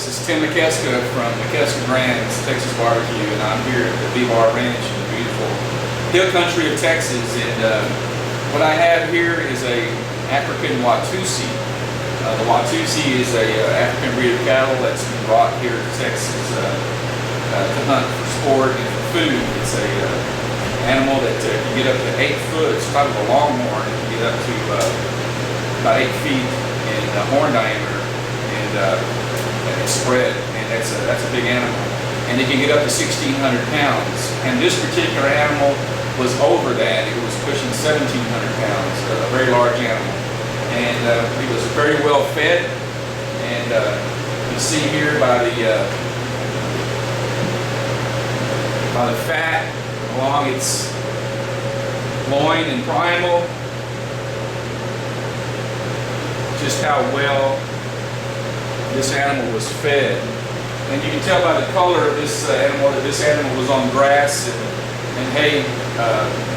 This is Tim Mikeska from Mikeska Brands, Texas Barbecue, and I'm here at the V-BHARRE Ranch in the beautiful hill country of Texas. And what I have here is a African Watusi. The Watusi is a African breed of cattle that's been brought here to Texas to hunt for sport and for food. It's a animal that can get up to 8 foot. It's kind of a longhorn. It can get up to about 8 feet in horn diameter. And it's spread, and that's a big animal. And it can get up to 1,600 pounds. And this particular animal was over that. It was pushing 1,700 pounds, a very large animal. And he was very well fed. And you see here by the fat along its loin and primal, just how well this animal was fed. And you can tell by the color of this animal that this animal was on grass and hay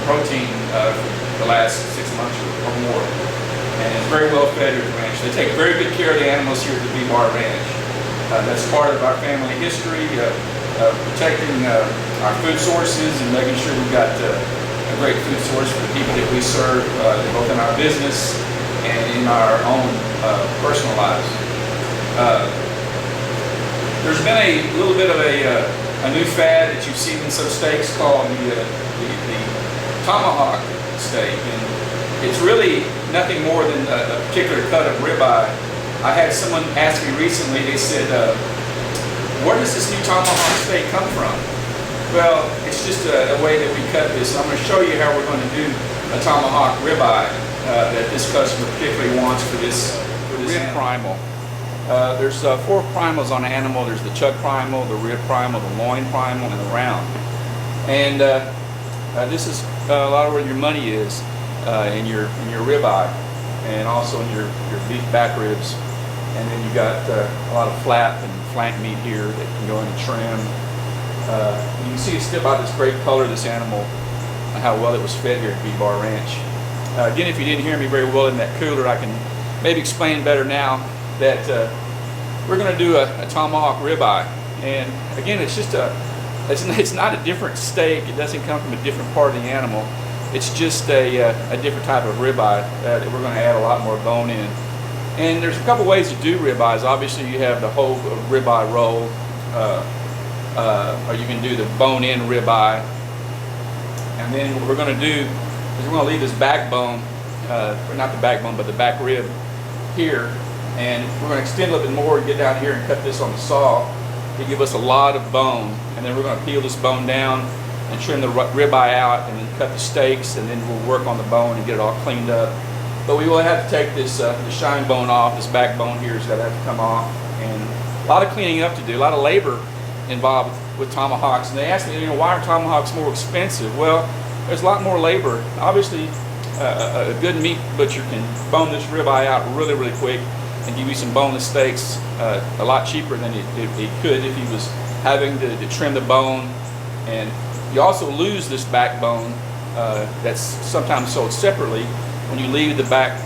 protein for the last 6 months or more. And it's very well fed here at the ranch. They take very good care of the animals here at the V-BHARRE Ranch. That's part of our family history, protecting our food sources and making sure we've got a great food source for the people that we serve, both in our business and in our own personal lives. There's been a little bit of a new fad that you've seen in some steaks called the Tomahawk steak, and it's really nothing more than a particular cut of ribeye. I had someone ask me recently, they said, where does this new Tomahawk steak come from? Well, it's just a way that we cut this. I'm going to show you how we're going to do a Tomahawk ribeye that this customer particularly wants for this rib primal. There's 4 primals on an animal. There's the chuck primal, the rib primal, the loin primal, and the round. And this is a lot of where your money is in your ribeye, and also in your beef back ribs. And then you got a lot of flap and flank meat here that can go into trim. You can see it's still about this great color of this animal, and how well it was fed here at V-BHARRE Ranch. Again, if you didn't hear me very well in that cooler, I can maybe explain better now that we're going to do a Tomahawk ribeye. And again, it's just it's not a different steak. It doesn't come from a different part of the animal. It's just a different type of ribeye that we're going to add a lot more bone in. And there's a couple ways to do ribeyes. Obviously, you have the whole ribeye roll, or you can do the bone-in ribeye. And then what we're going to do is we're going to leave this backbone, not the backbone, but the back rib here. And we're going to extend a little bit more and get down here and cut this on the saw to give us a lot of bone. And then we're going to peel this bone down and trim the ribeye out, and then cut the steaks, and then we'll work on the bone and get it all cleaned up. But we will have to take this the shine bone off. This backbone here is going to have to come off, and a lot of cleaning up to do, a lot of labor involved with tomahawks. And they asked me, why are tomahawks more expensive? Well, there's a lot more labor. Obviously, a good meat butcher can bone this ribeye out really, really quick and give you some boneless steaks a lot cheaper than it could if he was having to trim the bone. And you also lose this backbone that's sometimes sold separately when you leave the back,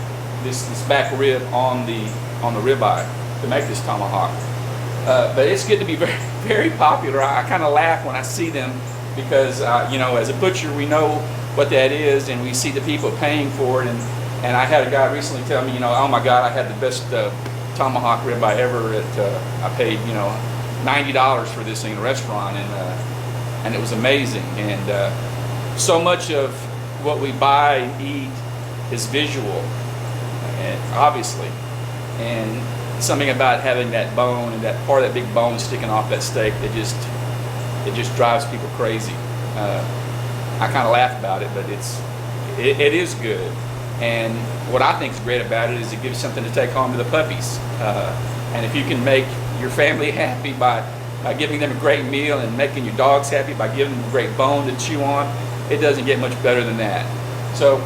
this back rib on the ribeye to make this tomahawk. But it's getting to be very, very popular. I kind of laugh when I see them because as a butcher we know what that is, and we see the people paying for it. And I had a guy recently tell me, oh my God, I had the best tomahawk ribeye ever. I paid $90 for this thing in a restaurant, and it was amazing. And so much of what we buy and eat is visual, and obviously, and something about having that bone and that part of that big bone sticking off that steak that it just drives people crazy. I kind of laugh about it, but it is good. And what I think is great about it is it gives something to take home to the puppies. And if you can make your family happy by giving them a great meal, and making your dogs happy by giving them a great bone to chew on, it doesn't get much better than that. So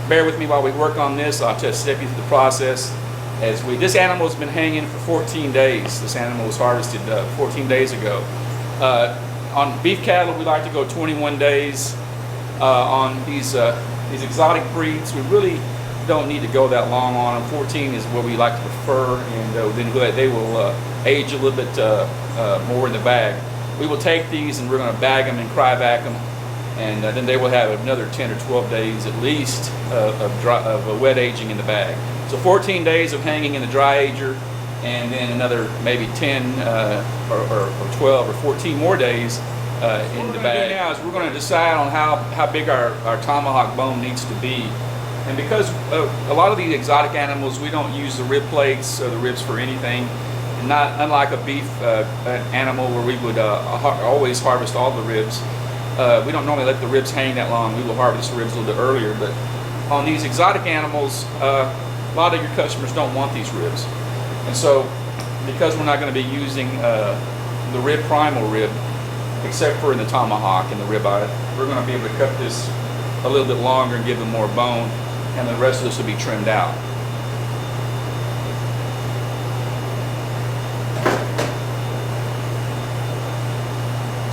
bear with me while we work on this. I'll just step you through the process. This animal has been hanging for 14 days. This animal was harvested 14 days ago. On beef cattle, we like to go 21 days. On these exotic breeds, we really don't need to go that long on them. 14 is what we like to prefer, and then they will age a little bit more in the bag. We will take these and we're going to bag them and cryovac them, and then they will have another 10 or 12 days at least of wet aging in the bag. So 14 days of hanging in the dry ager, and then another maybe 10 or 12 or 14 more days in the bag. Now is we're going to decide on how big our tomahawk bone needs to be. And because a lot of these exotic animals, we don't use the rib plates or the ribs for anything. Unlike a beef animal where we would always harvest all the ribs. We don't normally let the ribs hang that long. We will harvest the ribs a little bit earlier. But on these exotic animals, a lot of your customers don't want these ribs. And so, because we're not going to be using the rib primal rib, except for in the tomahawk and the ribeye, we're going to be able to cut this a little bit longer and give them more bone, and the rest of this will be trimmed out.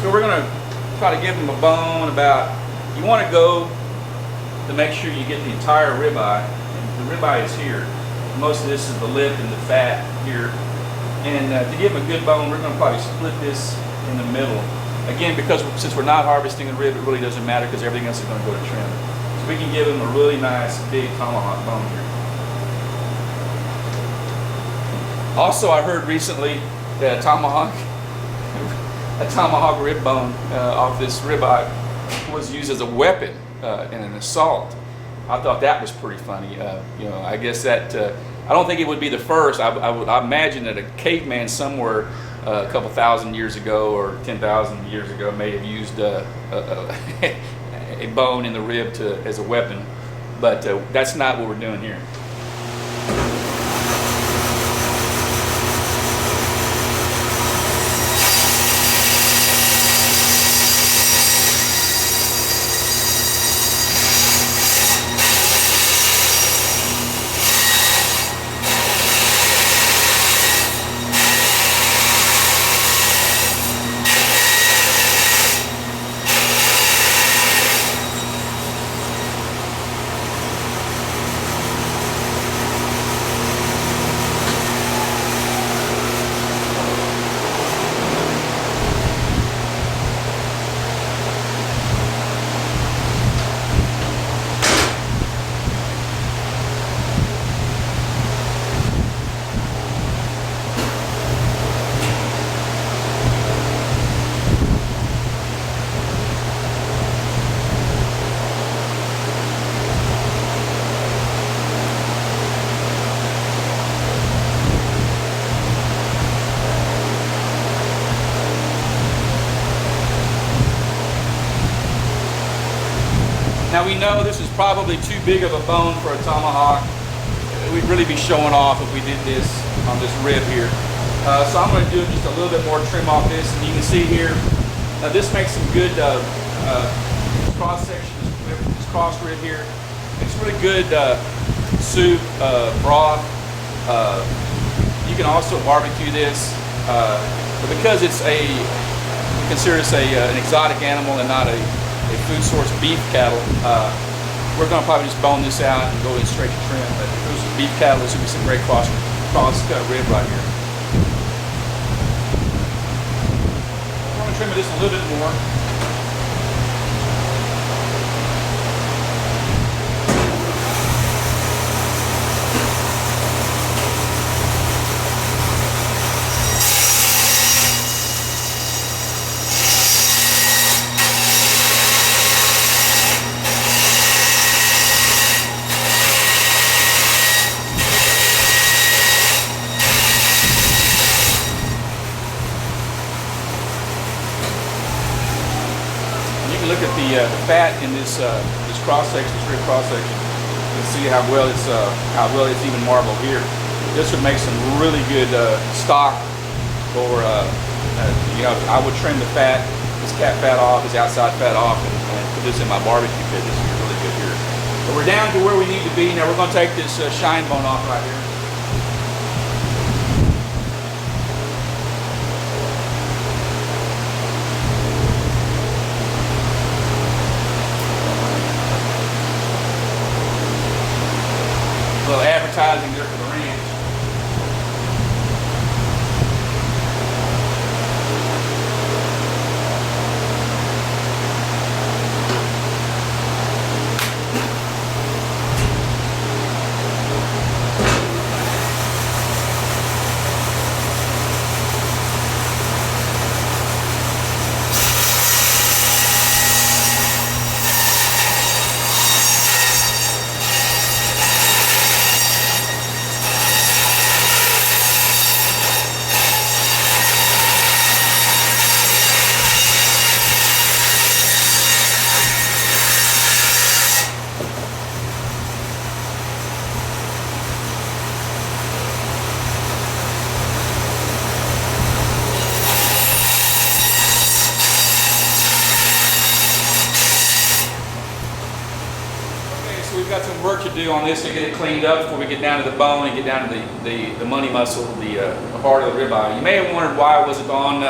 So we're going to try to give them a bone about, you want to go to make sure you get the entire ribeye. And the ribeye is here. Most of this is the lip and the fat here. And to give them a good bone, we're going to probably split this in the middle. Again, since we're not harvesting the rib, it really doesn't matter because everything else is going to go to trim. So we can give them a really nice big tomahawk bone here. Also, I heard recently that a tomahawk rib bone off this ribeye was used as a weapon in an assault. I thought that was pretty funny. You know, I guess that I don't think it would be the first. I imagine that a caveman somewhere a couple thousand years ago or 10,000 years ago may have used a bone in the rib as a weapon, but that's not what we're doing here. Now we know this is probably too big of a bone for a tomahawk. We'd really be showing off if we did this on this rib here. So I'm going to do just a little bit more trim off this, and you can see here, this makes some good cross section, this cross rib here. It's really good soup, broth. You can also barbecue this, but because it's we consider this an exotic animal and not a food source beef cattle, we're going to probably just bone this out and go in straight to trim. But if it was beef cattle, this would be some great cross cut rib right here. I'm going to trim this a little bit more. Look at the fat in this cross section, this rib cross section. You can see how well it's even marbled here. This would make some really good stock, or you know, I would trim the fat, this cat fat off, this outside fat off, and put this in my barbecue pit. This would be really good here. So we're down to where we need to be. Now we're going to take this shine bone off right here. to do on this to get it cleaned up before we get down to the bone and get down to the money muscle, the heart of the ribeye. You may have wondered why I wasn't on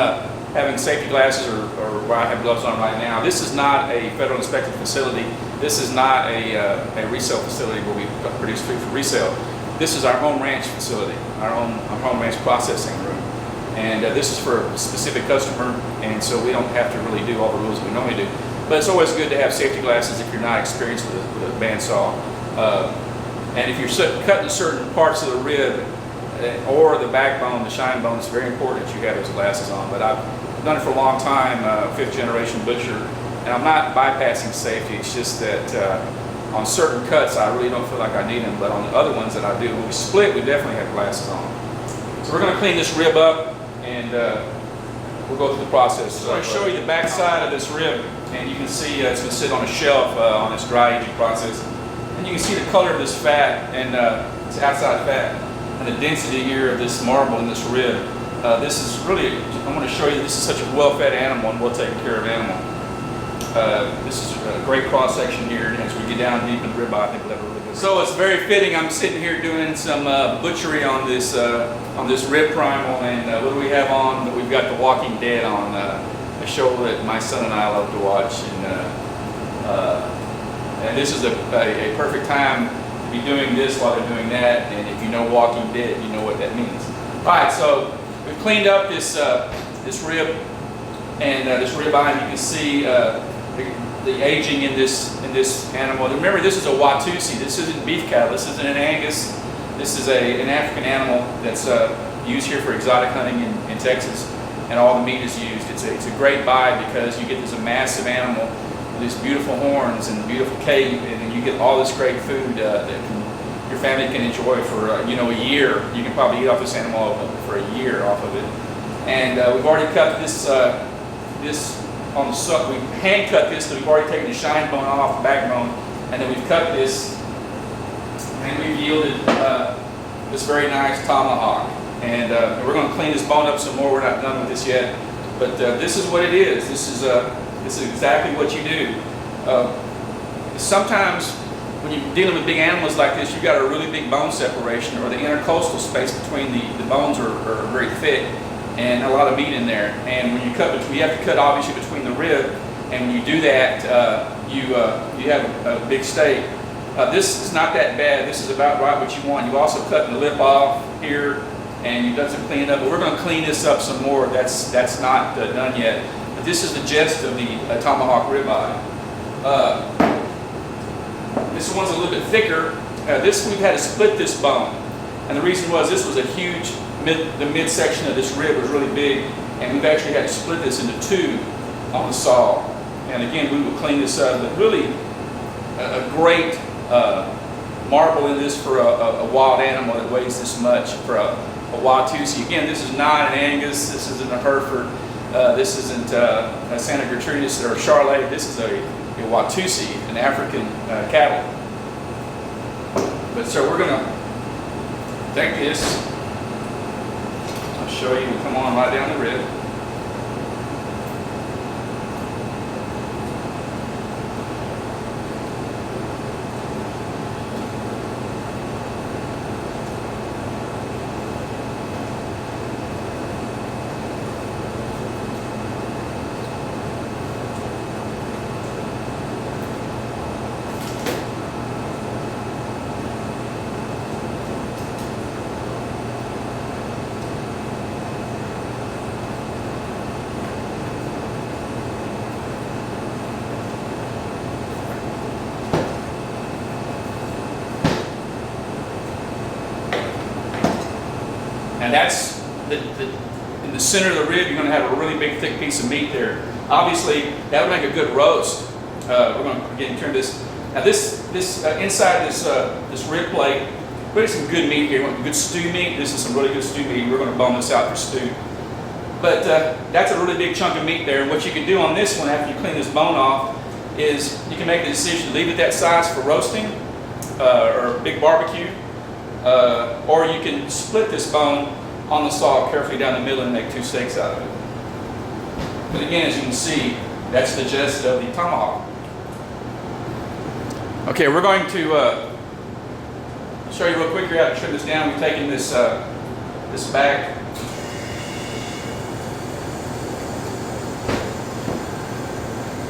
having safety glasses or why I have gloves on right now. This is not a federal inspected facility. This is not a resale facility where we produce food for resale. This is our home ranch facility, our home ranch processing room. And this is for a specific customer, and so we don't have to really do all the rules we normally do. But it's always good to have safety glasses if you're not experienced with a bandsaw. And if you're cutting certain parts of the rib or the backbone, the shine bone, it's very important that you have those glasses on. But I've done it for a long time, 5th generation butcher, and I'm not bypassing safety. It's just that on certain cuts, I really don't feel like I need them, but on the other ones that I do, when we split, we definitely have glasses on. So we're going to clean this rib up, and we'll go through the process. So I'm going to show you the back side of this rib, and you can see it's going to sit on a shelf on this dry aging process. And you can see the color of this fat, and it's outside fat, and the density here of this marble in this rib. This is really, I'm going to show you, this is such a well-fed animal and well-taken care of animal. This is a great cross-section here, and as we get down deep in the ribeye, I think we'll have a really good. So it's very fitting. I'm sitting here doing some butchery on this rib primal, and what do we have on? We've got The Walking Dead on, a show that my son and I love to watch, and this is a perfect time to be doing this while they're doing that. And if you know Walking Dead, you know what that means. All right, so we've cleaned up this rib and this ribeye, and you can see the aging in this animal. Remember, this is a Watusi. This isn't beef cattle. This isn't an Angus. This is an African animal that's used here for exotic hunting in Texas, and all the meat is used. It's a great buy because you get this massive animal with these beautiful horns and beautiful cape, and you get all this great food that your family can enjoy for a year. You can probably eat off this animal for a year off of it. And we've already cut this on the suck. We hand cut this, so we've already taken the shine bone off, the backbone, and then we've cut this, and we've yielded this very nice tomahawk. And we're going to clean this bone up some more. We're not done with this yet, but this is what it is. This is exactly what you do. Sometimes when you're dealing with big animals like this, you've got a really big bone separation, or the intercostal space between the bones are very thick, and a lot of meat in there. And when you cut, you have to cut obviously between the rib, and when you do that, you have a big steak. This is not that bad. This is about right what you want. You also cut the lip off here, and you've done some cleaning up. But we're going to clean this up some more. That's not done yet. But this is the gist of the Tomahawk Ribeye. This one's a little bit thicker. This we've had to split this bone, and the reason was this was a huge. The midsection of this rib was really big, and we've actually had to split this into two on the saw. And again, we will clean this up. But really, a great marble in this for a wild animal that weighs this much, for a Watusi. Again, this is not an Angus. This isn't a Hereford. This isn't a Santa Gertrudis or a Charolais. This is a Watusi, an African cattle. But so we're going to take this. I'll show you. We'll come on right down the rib. And that's in the center of the rib. You're going to have a really big, thick piece of meat there. Obviously, that would make a good roast. We're going to again turn this. Now, inside this rib plate, really some good meat here. Good stew meat. This is some really good stew meat. We're going to bone this out for stew. But that's a really big chunk of meat there. And what you can do on this one after you clean this bone off is you can make the decision to leave it that size for roasting or big barbecue. Or you can split this bone on the saw carefully down the middle and make two steaks out of it. But again, as you can see, that's the gist of the tomahawk. Okay, we're going to show you real quick here how to trim this down. We've taken this this back.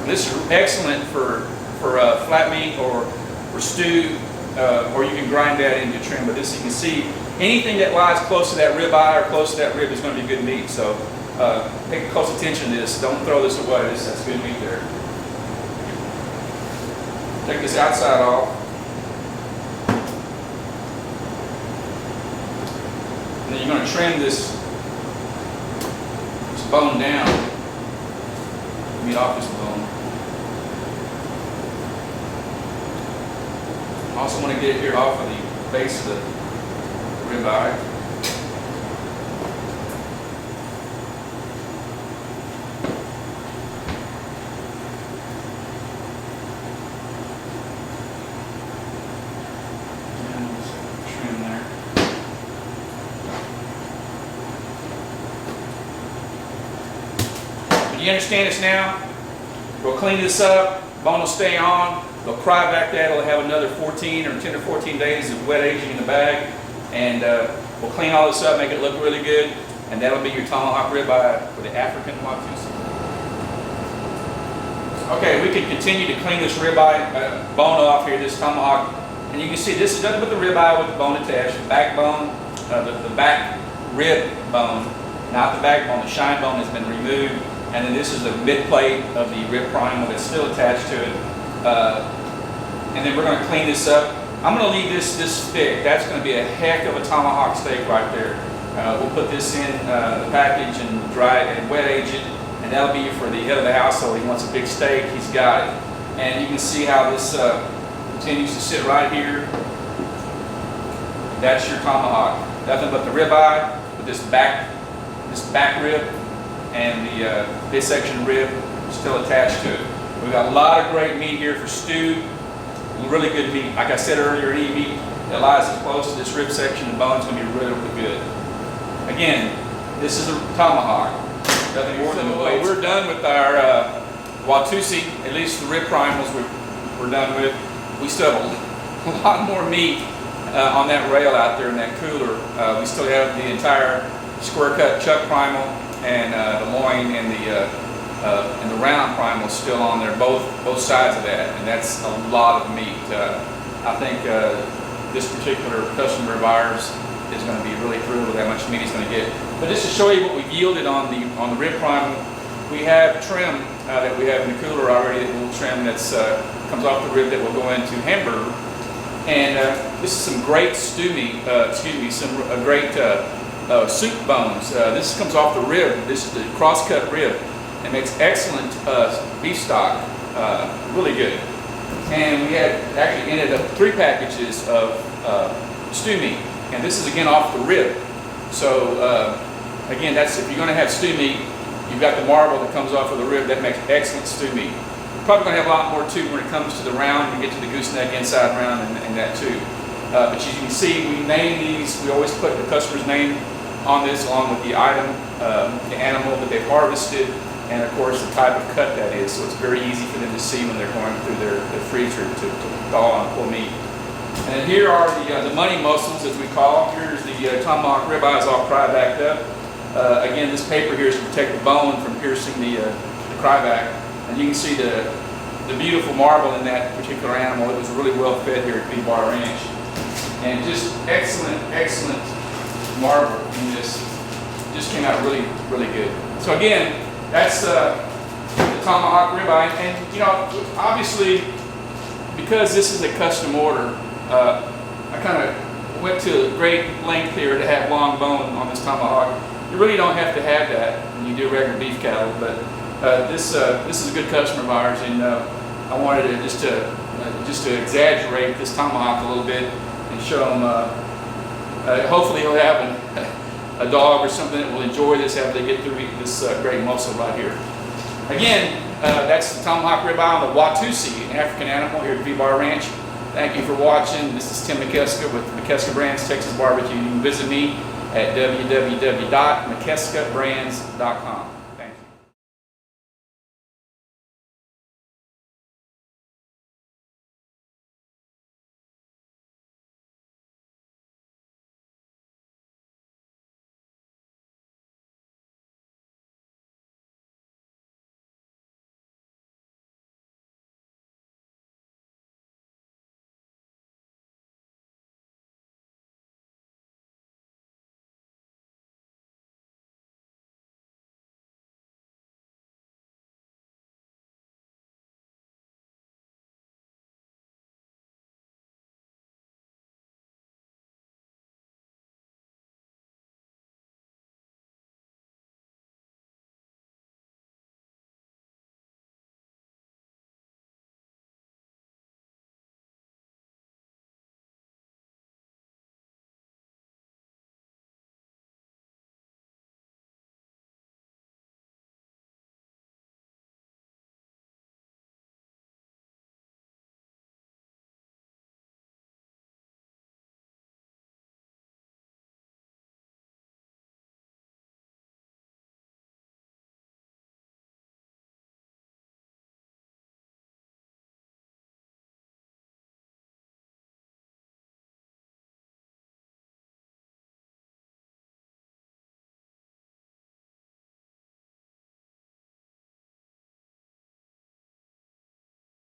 This is excellent for flat meat or stew, or you can grind that into trim. But this, you can see, anything that lies close to that rib eye or close to that rib is going to be good meat. So pay close attention to this. Don't throw this away. That's good meat there. Take this outside off. And then you're going to trim this bone down. Meat off this bone. I also want to get it here off of the base of the rib eye. And just trim there. But you understand this now? We'll clean this up. Bone will stay on. They'll cry back that. It'll have another 14 or 10 or 14 days of wet aging in the bag. And we'll clean all this up, make it look really good. And that'll be your tomahawk ribeye for the African Watusi. Okay, we can continue to clean this ribeye bone off here, this tomahawk. And you can see this is nothing but the ribeye with the bone attached. The backbone, the back rib bone, not the backbone. The shine bone has been removed. And then this is the mid plate of the rib primal that's still attached to it. And then we're going to clean this up. I'm going to leave this thick. That's going to be a heck of a tomahawk steak right there. We'll put this in the package and dry it and wet age it, and that'll be for the head of the household. He wants a big steak, he's got it. And you can see how this continues to sit right here. That's your tomahawk. Nothing but the ribeye with this back rib and the midsection rib still attached to it. We've got a lot of great meat here for stew. Really good meat. Like I said earlier, any meat that lies close to this rib section and bone is going to be really, really good. Again, this is a tomahawk. Nothing more than we're done with our Watusi, at least the rib primals we're done with. We still have a lot more meat on that rail out there in that cooler. We still have the entire square cut chuck primal and the loin and the round primal still on there, both sides of that, and that's a lot of meat. I think this particular customer of ours is going to be really thrilled with how much meat he's going to get. But just to show you what we've yielded on the rib primal, we have trim that we have in the cooler already that we'll trim that's comes off the rib that will go into hamburger. And this is some great stew meat. Some great soup bones. This comes off the rib. This is the cross-cut rib. It makes excellent beef stock, really good. And we had actually ended up 3 packages of stew meat, and this is again off the rib. So again, that's if you're going to have stew meat, you've got the marble that comes off of the rib. That makes excellent stew meat. You're probably going to have a lot more too when it comes to the round. You get to the gooseneck inside round and that too. But as you can see, we name these. We always put the customer's name on this along with the item, the animal that they've harvested, and of course the type of cut that is, so it's very easy for them to see when they're going through their freezer to thaw and pull meat. And then here are the money muscles, as we call them. Here's the tomahawk ribeyes all cry backed up. Again, this paper here is to protect the bone from piercing the cry back. And you can see the beautiful marble in that particular animal. It was really well fed here at V-BHARRE Ranch. And just excellent marble in this. Just came out really, really good. So again, that's the tomahawk ribeye, and you know, obviously, because this is a custom order, I kind of went to great length here to have long bone on this tomahawk. You really don't have to have that when you do regular beef cattle, but this is a good customer of ours, and I wanted to just to exaggerate this tomahawk a little bit and show him. Hopefully, he'll have a dog or something that will enjoy this after they get through eating this great muscle right here. Again, that's the tomahawk ribeye on the Watusi, an African animal here at V-BHARRE Ranch. Thank you for watching. This is Tim Mikeska with Mikeska Brands Texas Barbecue. You can visit me at www.mikeskabrands.com.